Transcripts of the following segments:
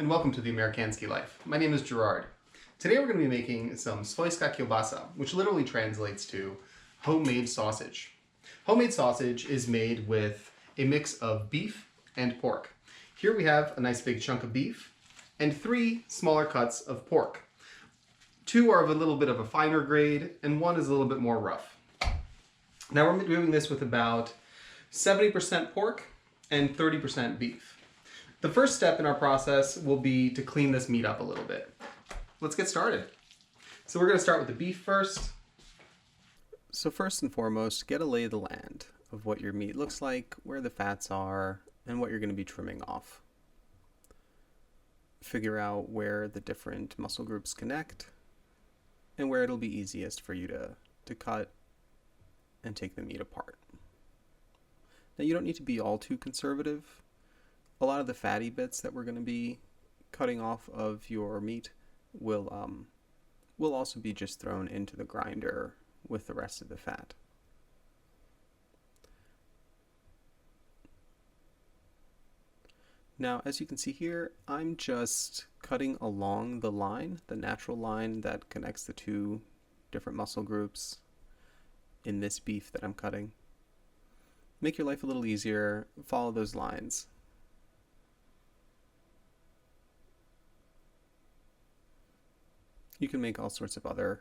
and welcome to the Amerikanski Life. My name is Gerard. Today we're going to be making some Swojska Kielbasa, which literally translates to homemade sausage. Homemade sausage is made with a mix of beef and pork. Here we have a nice big chunk of beef and 3 smaller cuts of pork. 2 are of a little bit of a finer grade and 1 is a little bit more rough. Now we're doing this with about 70% pork and 30% beef. The first step in our process will be to clean this meat up a little bit. Let's get started. So we're going to start with the beef first. So first and foremost, get a lay of the land of what your meat looks like, where the fats are, and what you're going to be trimming off. Figure out where the different muscle groups connect and where it'll be easiest for you to cut and take the meat apart. Now you don't need to be all too conservative. A lot of the fatty bits that we're going to be cutting off of your meat will also be just thrown into the grinder with the rest of the fat. Now, as you can see here, I'm just cutting along the line, the natural line that connects the 2 different muscle groups in this beef that I'm cutting. Make your life a little easier, follow those lines. You can make all sorts of other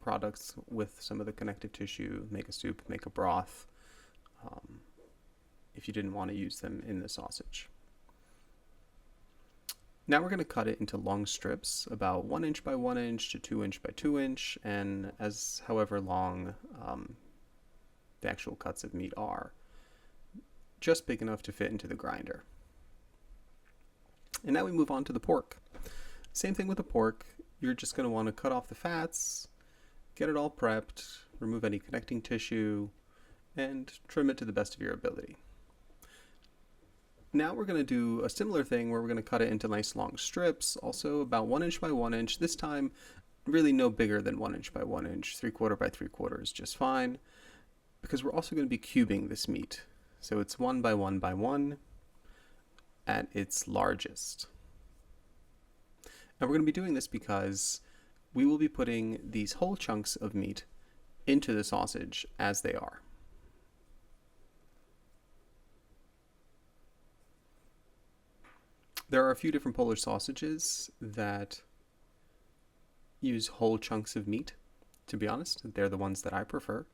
products with some of the connective tissue, make a soup, make a broth, if you didn't want to use them in the sausage. Now we're going to cut it into long strips, about 1 inch by 1 inch to 2 inch by 2 inch, and as however long the actual cuts of meat are, just big enough to fit into the grinder. And now we move on to the pork. Same thing with the pork. You're just going to want to cut off the fats, get it all prepped, remove any connecting tissue, and trim it to the best of your ability. Now we're going to do a similar thing where we're going to cut it into nice long strips, also about 1 inch by 1 inch. This time, really no bigger than 1 inch by 1 inch. 3/4 by 3/4 is just fine, because we're also going to be cubing this meat. So it's 1 by 1 by 1 at its largest. And we're going to be doing this because we will be putting these whole chunks of meat into the sausage as they are. There are a few different Polish sausages that use whole chunks of meat. To be honest, they're the ones that I prefer.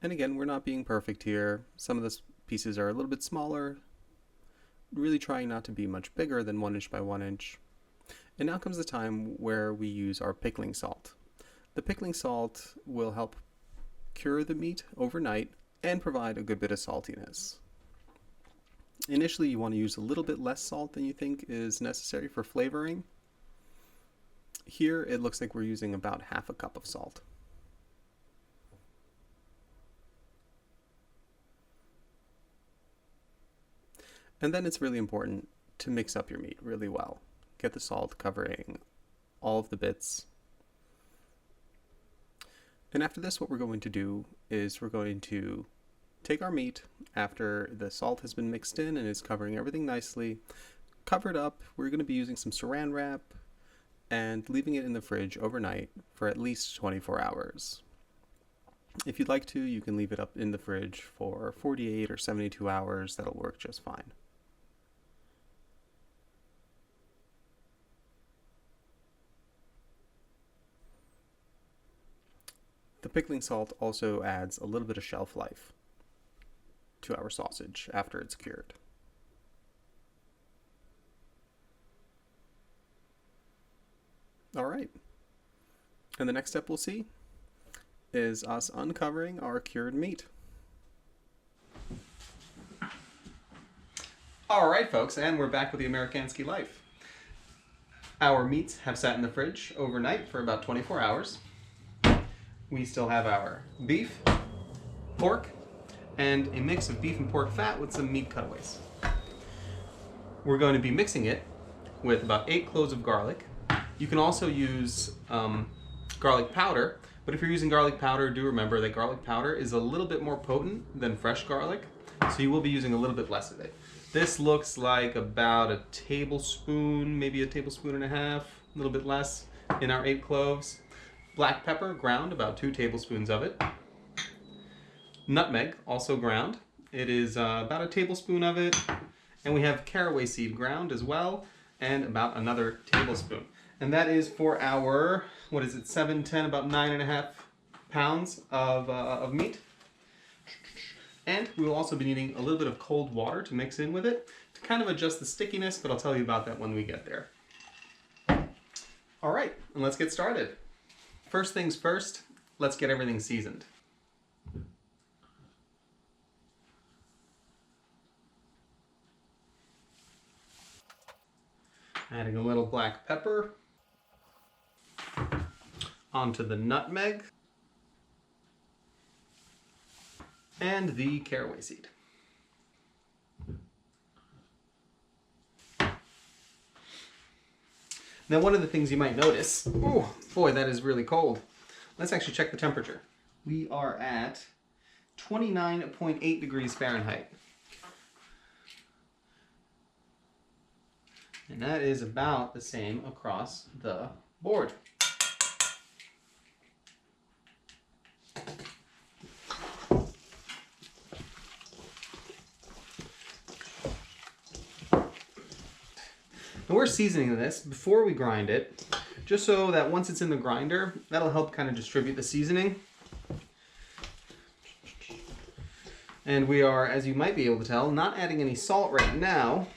And again, we're not being perfect here. Some of the pieces are a little bit smaller, really trying not to be much bigger than 1 inch by 1 inch. And now comes the time where we use our pickling salt. The pickling salt will help cure the meat overnight and provide a good bit of saltiness. Initially, you want to use a little bit less salt than you think is necessary for flavoring. Here, it looks like we're using about half a cup of salt. And then it's really important to mix up your meat really well. Get the salt covering all of the bits. And after this, what we're going to do is we're going to take our meat after the salt has been mixed in and is covering everything nicely, cover it up. We're going to be using some saran wrap and leaving it in the fridge overnight for at least 24 hours. If you'd like to, you can leave it up in the fridge for 48 or 72 hours. That'll work just fine. The pickling salt also adds a little bit of shelf life to our sausage after it's cured. All right. And the next step we'll see is us uncovering our cured meat. All right, folks, and we're back with the Amerikanski Life. Our meats have sat in the fridge overnight for about 24 hours. We still have our beef, pork, and a mix of beef and pork fat with some meat cutaways. We're going to be mixing it with about 8 cloves of garlic. You can also use garlic powder, But if you're using garlic powder, do remember that garlic powder is a little bit more potent than fresh garlic, so you will be using a little bit less of it. This looks like about a tablespoon, maybe a tablespoon and a half, a little bit less in our 8 cloves. Black pepper, ground, about 2 tablespoons of it. Nutmeg, also ground. It is about a tablespoon of it. And we have caraway seed ground as well, and about another tablespoon. And that is for our, 7, 10, about 9.5 pounds of meat. And we will also be needing a little bit of cold water to mix in with it to kind of adjust the stickiness, but I'll tell you about that when we get there. All right, and let's get started. First things first, let's get everything seasoned. Adding a little black pepper onto the nutmeg and the caraway seed. Now, one of the things you might notice, oh boy, that is really cold. Let's actually check the temperature. We are at 29.8 degrees Fahrenheit. And that is about the same across the board. And we're seasoning this before we grind it, just so that once it's in the grinder, that'll help kind of distribute the seasoning. And we are, as you might be able to tell, not adding any salt right now.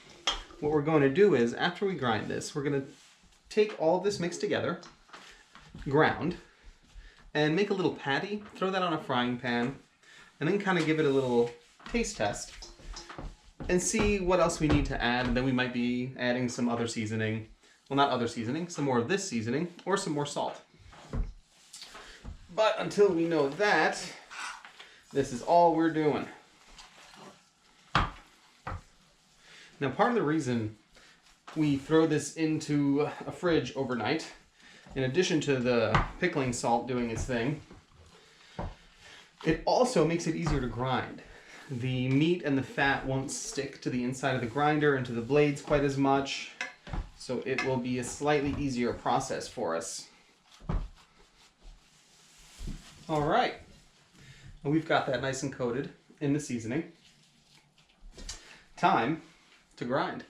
What we're going to do is, after we grind this, we're going to take all of this mixed together, ground, and make a little patty, throw that on a frying pan, and then kind of give it a little taste test and see what else we need to add. And then we might be adding some other seasoning. Well, not other seasoning, some more of this seasoning, or some more salt. But until we know that, this is all we're doing. Now, part of the reason we throw this into a fridge overnight, in addition to the pickling salt doing its thing, it also makes it easier to grind. The meat and the fat won't stick to the inside of the grinder and to the blades quite as much, so it will be a slightly easier process for us. All right, and we've got that nice and coated in the seasoning. Time to grind.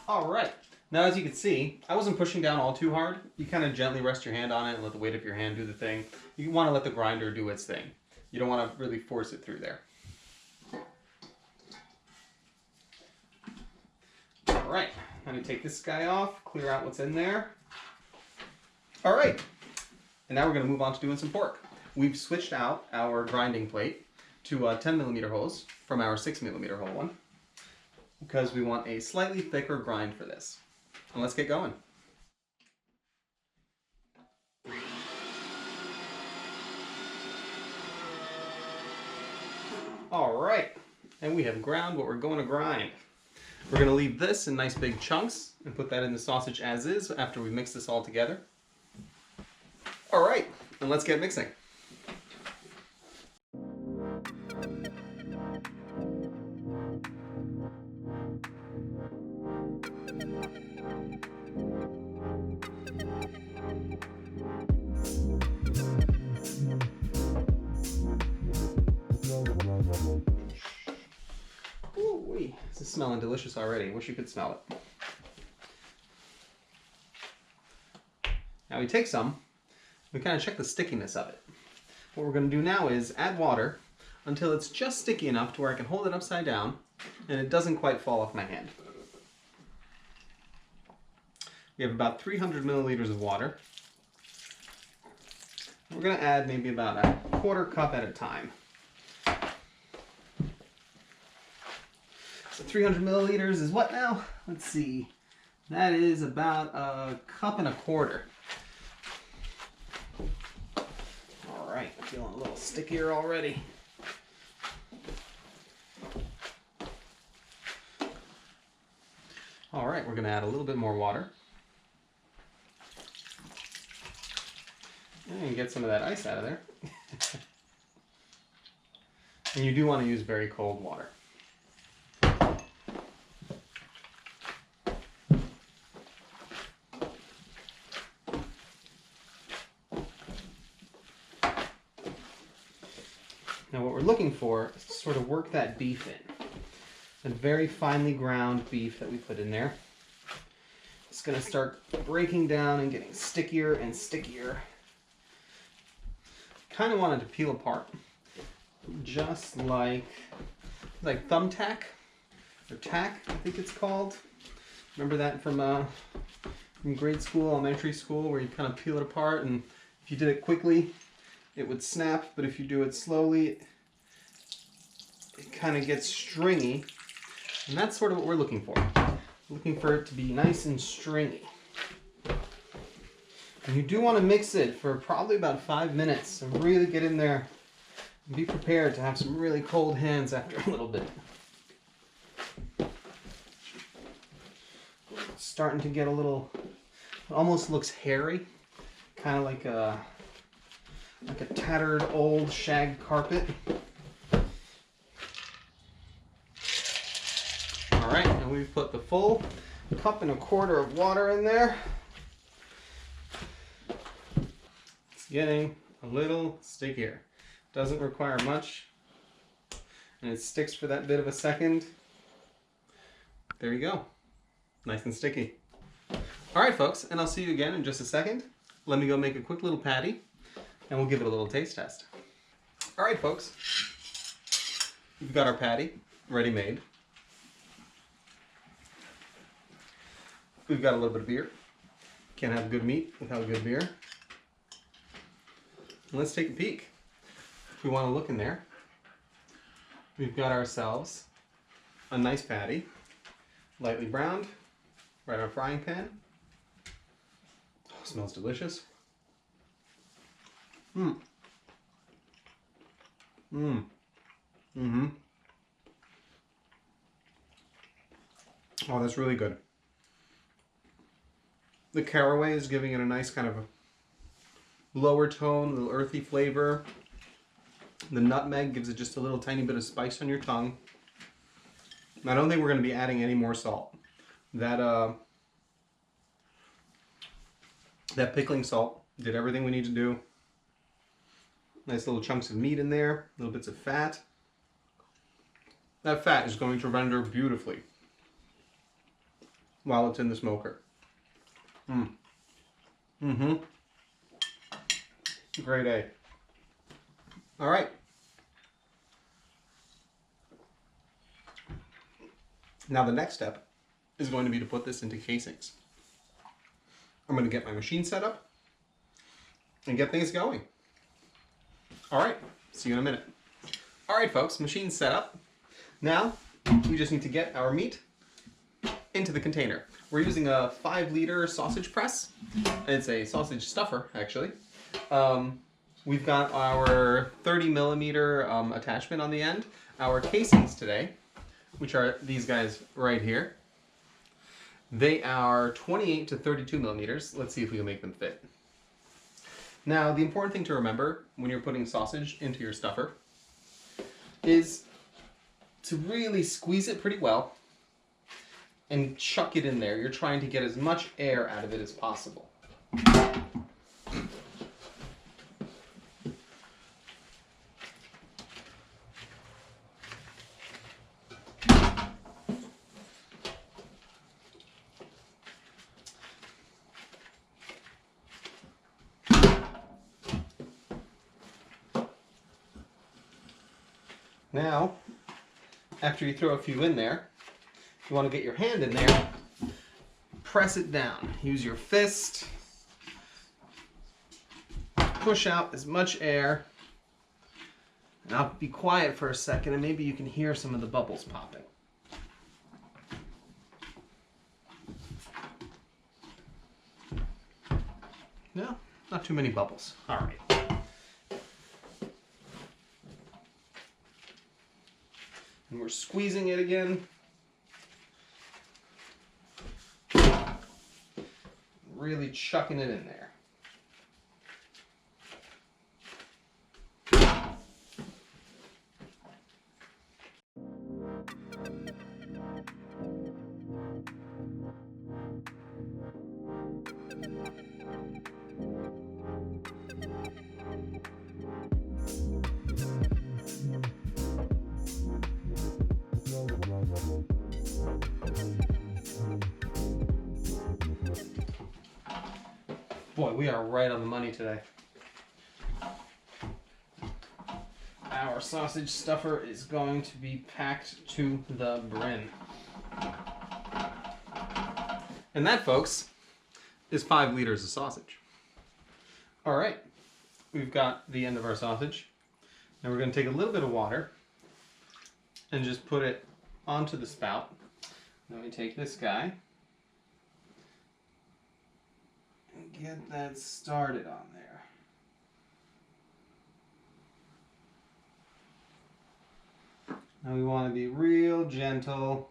All right. Now, as you can see, I wasn't pushing down all too hard. You kind of gently rest your hand on it and let the weight of your hand do the thing. You want to let the grinder do its thing. You don't want to really force it through there. All right, I'm going to take this guy off, clear out what's in there. All right, and now we're going to move on to doing some pork. We've switched out our grinding plate to a 10mm hose from our 6mm hole one, because we want a slightly thicker grind for this. And let's get going. All right, and we have ground what we're going to grind. We're going to leave this in nice big chunks and put that in the sausage as is after we mix this all together. All right, and let's get mixing. Ooh-wee, this is smelling delicious already. Wish you could smell it. Now we take some, we kind of check the stickiness of it. What we're going to do now is add water until it's just sticky enough to where I can hold it upside down and it doesn't quite fall off my hand. We have about 300 milliliters of water. We're going to add maybe about a 1/4 cup at a time. 300 milliliters is what now? Let's see. That is about 1.25 cups. All right, feeling a little stickier already. All right, we're gonna add a little bit more water. And get some of that ice out of there. And you do want to use very cold water. Now what we're looking for is to sort of work that beef in. A very finely ground beef that we put in there. It's going to start breaking down and getting stickier and stickier. Kind of want it to peel apart, just like thumbtack or tack, I think it's called. Remember that from grade school, elementary school, where you kind of peel it apart, and if you did it quickly, it would snap, but if you do it slowly, it kind of gets stringy, and that's sort of what we're looking for. Looking for it to be nice and stringy. And you do want to mix it for probably about 5 minutes, so really get in there and be prepared to have some really cold hands after a little bit. It's starting to get a little, it almost looks hairy, kind of like a tattered old shag carpet. All right, and we've put the full 1.25 cups of water in there. It's getting a little stickier. Doesn't require much, and it sticks for that bit of a second. There you go, nice and sticky. All right, folks, and I'll see you again in just a second. Let me go make a quick little patty, and we'll give it a little taste test. All right, folks, we've got our patty ready made. We've got a little bit of beer. Can't have good meat without good beer. And let's take a peek. If we want to look in there, we've got ourselves a nice patty, lightly browned, right on a frying pan. Oh, smells delicious. Oh, that's really good. The caraway is giving it a nice kind of a lower tone, a little earthy flavor. The nutmeg gives it just a little tiny bit of spice on your tongue. I don't think we're going to be adding any more salt. That pickling salt did everything we need to do. Nice little chunks of meat in there, little bits of fat. That fat is going to render beautifully while it's in the smoker. Great A. All right. Now the next step is going to be to put this into casings. I'm going to get my machine set up and get things going. All right, see you in a minute. All right, folks, machine's set up. Now, we just need to get our meat into the container. We're using a 5-liter sausage press. It's a sausage stuffer, actually. We've got our 30mm attachment on the end. Our casings today, which are these guys right here, they are 28 to 32mm. Let's see if we can make them fit. Now, the important thing to remember when you're putting sausage into your stuffer is to really squeeze it pretty well and chuck it in there. You're trying to get as much air out of it as possible. Now, after you throw a few in there, you want to get your hand in there, press it down. Use your fist, push out as much air, and I'll be quiet for a second and maybe you can hear some of the bubbles popping. No, not too many bubbles. All right. And we're squeezing it again. Really chucking it in there. Boy, we are right on the money today. Our sausage stuffer is going to be packed to the brim. And that, folks, is 5 liters of sausage. All right, we've got the end of our sausage. Now we're going to take a little bit of water and just put it onto the spout. Then we take this guy and get that started on there. Now we want to be real gentle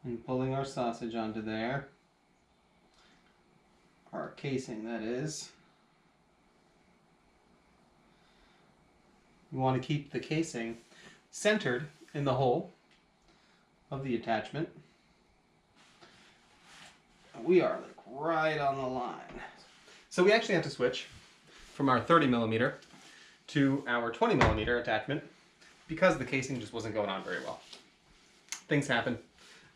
in pulling our sausage onto there. Our casing, that is. We want to keep the casing centered in the hole of the attachment. We are like right on the line. So we actually have to switch from our 30 millimeter to our 20 millimeter attachment because the casing just wasn't going on very well. Things happen.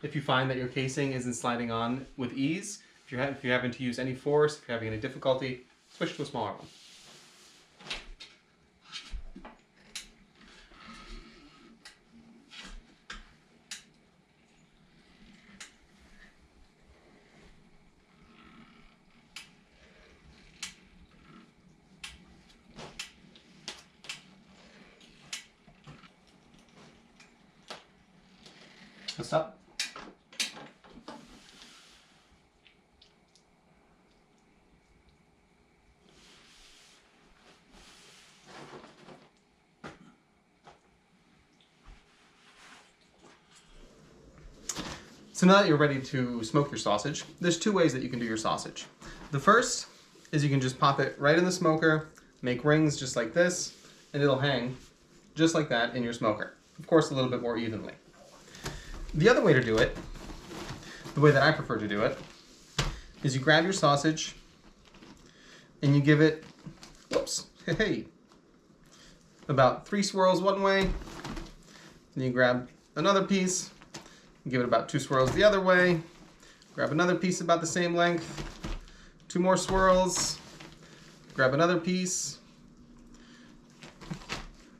If you find that your casing isn't sliding on with ease, if you're having to use any force, if you're having any difficulty, switch to a smaller one. What's up? So now that you're ready to smoke your sausage, there's 2 ways that you can do your sausage. The first is you can just pop it right in the smoker, make rings just like this, and it'll hang just like that in your smoker. Of course, a little bit more evenly. The other way to do it, the way that I prefer to do it, is you grab your sausage and you give it, whoops, hey, about 3 swirls one way. Then you grab another piece, give it about 2 swirls the other way. Grab another piece about the same length, 2 more swirls. Grab another piece,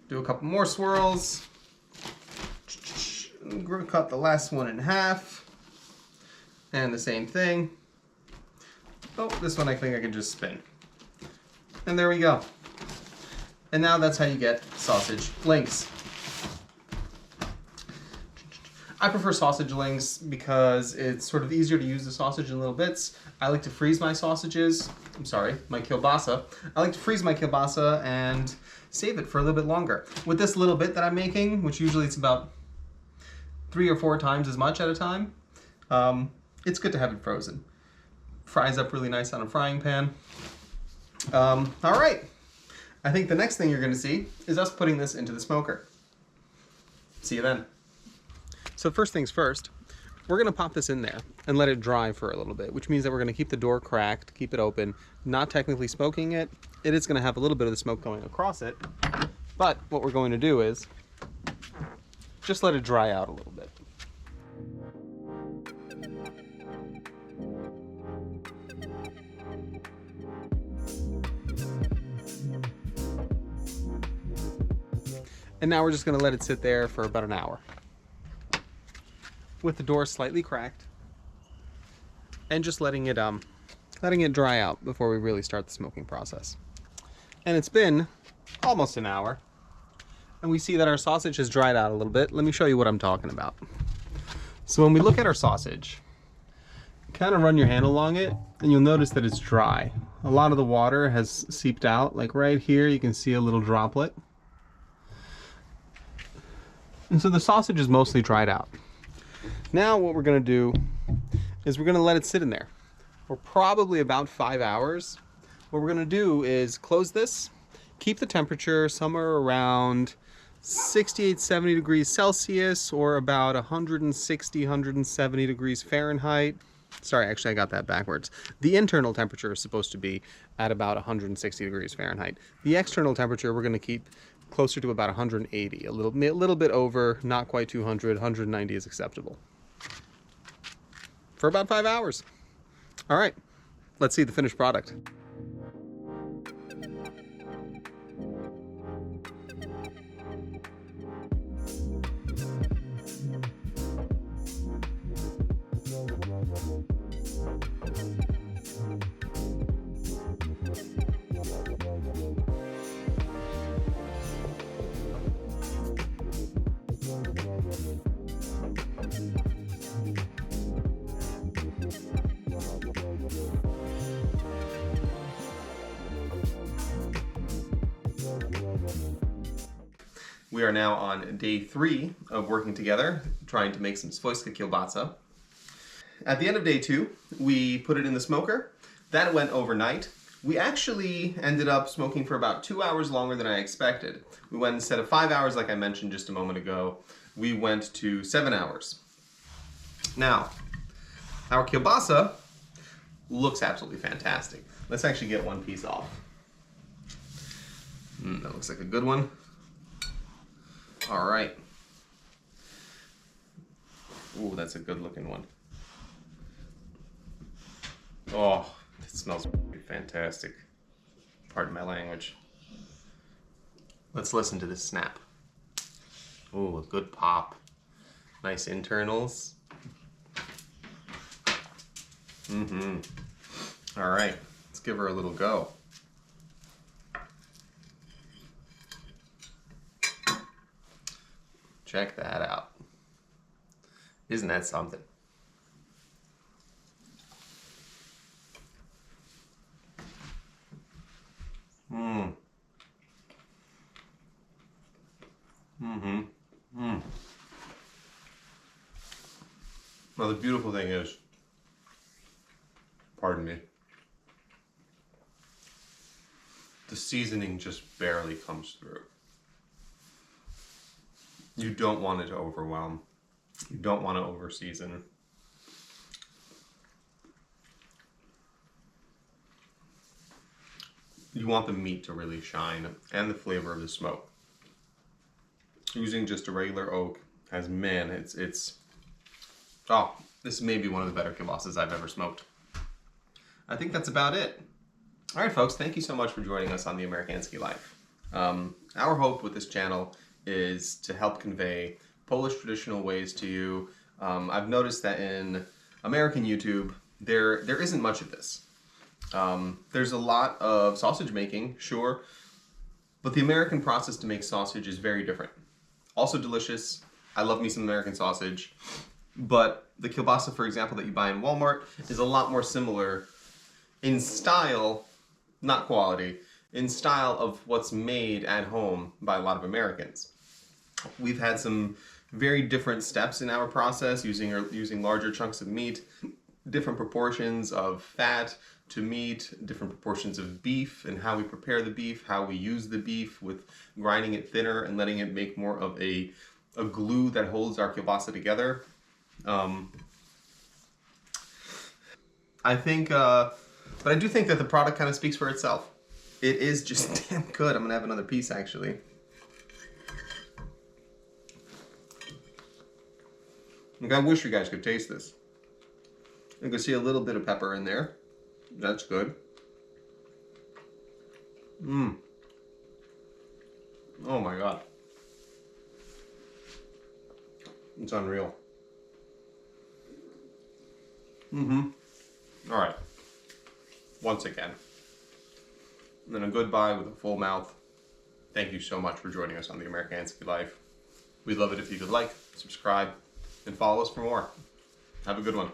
do a couple more swirls. Cut the last one in half, and the same thing. Oh, this one I think I can just spin. And there we go. And now that's how you get sausage links. I prefer sausage links because it's sort of easier to use the sausage in little bits. I like to freeze my sausages. I'm sorry, my kielbasa. I like to freeze my kielbasa and save it for a little bit longer. With this little bit that I'm making, which usually it's about 3 or 4 times as much at a time, it's good to have it frozen. Fries up really nice on a frying pan. All right, I think the next thing you're gonna see is us putting this into the smoker. See you then. So first things first, we're gonna pop this in there and let it dry for a little bit, which means that we're gonna keep the door cracked, keep it open, not technically smoking it. It is gonna have a little bit of the smoke going across it, but what we're going to do is just let it dry out a little bit. And now we're just going to let it sit there for about an hour with the door slightly cracked and just letting it dry out before we really start the smoking process. And it's been almost an hour. And we see that our sausage has dried out a little bit. Let me show you what I'm talking about. So when we look at our sausage, kind of run your hand along it, and you'll notice that it's dry. A lot of the water has seeped out. Like right here, you can see a little droplet. And so the sausage is mostly dried out. Now what we're gonna do is we're gonna let it sit in there for probably about 5 hours. What we're gonna do is close this, keep the temperature somewhere around 68, 70 degrees Celsius or about 160, 170 degrees Fahrenheit. Sorry, actually I got that backwards. The internal temperature is supposed to be at about 160 degrees Fahrenheit. The external temperature we're gonna keep closer to about 180, a little bit over, not quite 200, 190 is acceptable. For about 5 hours. All right, let's see the finished product. We are now on day 3 of working together, trying to make some Swojska Kielbasa. At the end of day 2, we put it in the smoker. That went overnight. We actually ended up smoking for about 2 hours longer than I expected. We went, instead of 5 hours like I mentioned just a moment ago, we went to 7 hours. Now, our kielbasa looks absolutely fantastic. Let's actually get one piece off. That looks like a good one. All right. Ooh, that's a good looking one. Oh, it smells fantastic. Pardon my language. Let's listen to this snap. Ooh, a good pop. Nice internals. All right, let's give her a little go. Check that out. Isn't that something? Well, the beautiful thing is, pardon me, the seasoning just barely comes through. You don't want it to overwhelm. You don't want to over-season. You want the meat to really shine and the flavor of the smoke. Using just a regular oak has, man, oh, this may be one of the better kielbasas I've ever smoked. I think that's about it. All right, folks, thank you so much for joining us on the Amerykański Life. Our hope with this channel is to help convey Polish traditional ways to you. I've noticed that in American YouTube, there isn't much of this. There's a lot of sausage making, sure, but the American process to make sausage is very different. Also delicious. I love me some American sausage, but the kielbasa, for example, that you buy in Walmart is a lot more similar in style, not quality, in style of what's made at home by a lot of Americans. We've had some very different steps in our process, using larger chunks of meat, different proportions of fat to meat, different proportions of beef, and how we prepare the beef, how we use the beef with grinding it thinner and letting it make more of a glue that holds our kielbasa together. I think, but I do think that the product kind of speaks for itself. It is just damn good. I'm gonna have another piece actually. Like, I wish you guys could taste this. You can see a little bit of pepper in there. That's good. Oh my God. It's unreal. All right. Once again. And then a goodbye with a full mouth. Thank you so much for joining us on the Amerykański Life. We'd love it if you could like, subscribe, and follow us for more. Have a good one.